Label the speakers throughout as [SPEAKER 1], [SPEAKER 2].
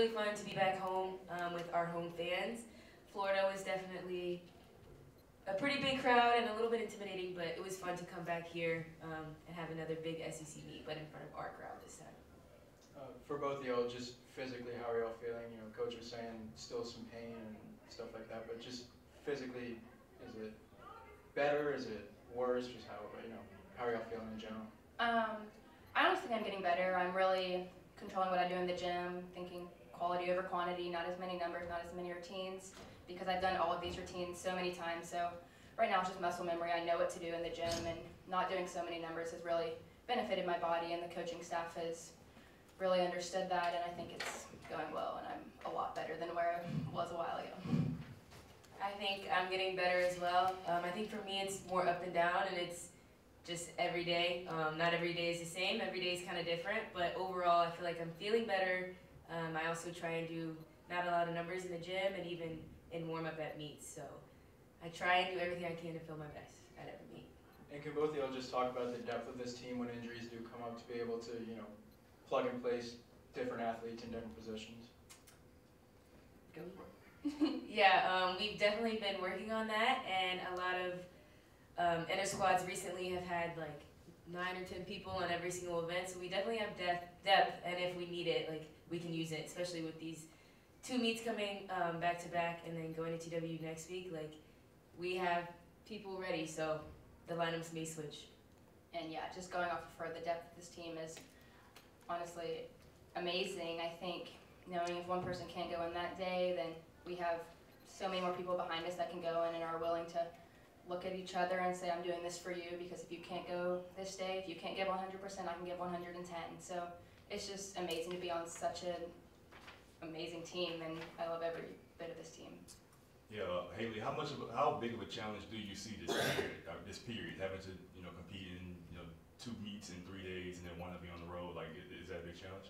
[SPEAKER 1] really fun to be back home with our home fans. Florida was definitely a pretty big crowd and a little bit intimidating, but it was fun to come back here and have another big SEC meet, but in front of our crowd this time.
[SPEAKER 2] For both of y'all, just physically, how are y'all feeling? You know, Coach was saying still some pain and stuff like that, but just physically, is it better? Is it worse? Just how are y'all feeling in general?
[SPEAKER 3] I honestly think I'm getting better. I'm really controlling what I do in the gym, thinking quality over quantity, not as many numbers, not as many routines, because I've done all of these routines so many times. So right now it's just muscle memory. I know what to do in the gym, and not doing so many numbers has really benefited my body, and the coaching staff has really understood that, and I think it's going well, and I'm a lot better than where I was a while ago.
[SPEAKER 1] I think I'm getting better as well. I think for me it's more up and down, and it's just every day. Not every day is the same. Every day is kind of different, but overall I feel like I'm feeling better. I also try and do not a lot of numbers in the gym and even in warm-up at meets. So I try and do everything I can to feel my best at every meet.
[SPEAKER 2] And can both of y'all just talk about the depth of this team when injuries do come up, to be able to, plug and place different athletes in different positions?
[SPEAKER 1] Go for it. Yeah, we've definitely been working on that, and a lot of inter squads recently have had like 9 or 10 people on every single event, so we definitely have depth, and if we need it, like, we can use it, especially with these 2 meets coming back to back and then going to TW next week. Like, we have people ready, so the lineups may switch.
[SPEAKER 3] And yeah, just going off of the depth of this team is honestly amazing. I think knowing if one person can't go in that day, then we have so many more people behind us that can go in and are willing to look at each other and say, I'm doing this for you, because if you can't go this day, if you can't give 100%, I can give 110. So it's just amazing to be on such an amazing team, and I love every bit of this team.
[SPEAKER 4] Yeah, Haley, how big of a challenge do you see this period, having to compete in 2 meets in 3 days and then one to be on the road? Like, is that a big challenge?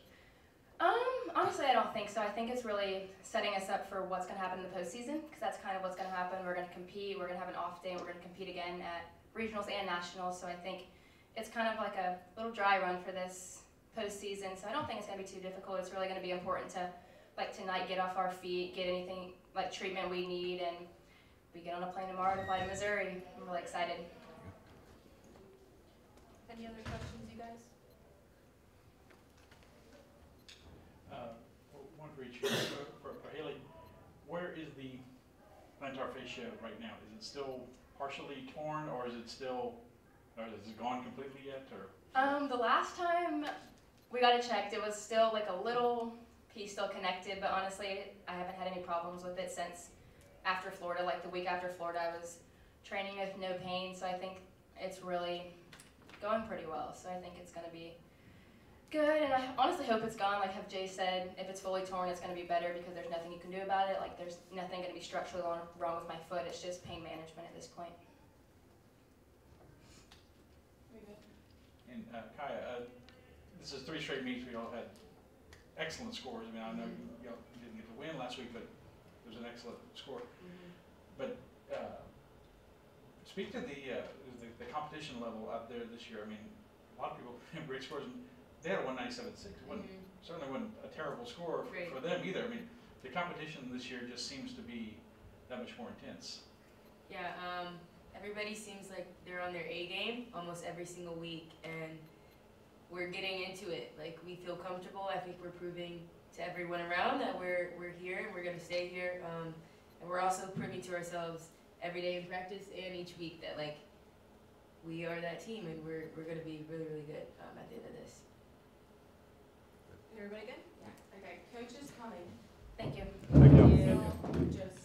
[SPEAKER 3] Honestly, I don't think so. I think it's really setting us up for what's going to happen in the postseason, because that's kind of what's going to happen. We're going to compete, we're going to have an off day, and we're going to compete again at regionals and nationals. So I think it's kind of like a little dry run for this postseason. So I don't think it's going to be too difficult. It's really going to be important to, like tonight, get off our feet, get anything like treatment we need, and we get on a plane tomorrow to fly to Missouri. I'm really excited.
[SPEAKER 5] Any other questions, you guys?
[SPEAKER 6] One for each. For Haley, where is the plantar fascia right now? Is it still partially torn, or is it gone completely yet? Or
[SPEAKER 3] the last time we got it checked, it was still like a little piece still connected, but honestly, I haven't had any problems with it since after Florida. Like the week after Florida, I was training with no pain, so I think it's really going pretty well. So I think it's going to be good, and I honestly hope it's gone. Like have Jay said, if it's fully torn, it's going to be better, because there's nothing you can do about it. Like there's nothing going to be structurally wrong with my foot. It's just pain management at this point.
[SPEAKER 6] And Kaya, this is 3 straight meets. We all had excellent scores. I mean, I know you didn't get to win last week, but it was an excellent score. But speak to the competition level out there this year. I mean, a lot of people have great scores. And they had a 197.6. Certainly wasn't a terrible score for them either. I mean, the competition this year just seems to be that much more intense.
[SPEAKER 1] Yeah, everybody seems like they're on their A game almost every single week, and we're getting into it. Like, we feel comfortable. I think we're proving to everyone around that we're here and we're going to stay here. And we're also proving to ourselves every day in practice and each week that, like, we are that team, and we're going to be really, really good at the end of this.
[SPEAKER 5] Everybody good? Yeah. Okay, coach is coming.
[SPEAKER 3] Thank you.
[SPEAKER 4] Thank you.
[SPEAKER 5] Just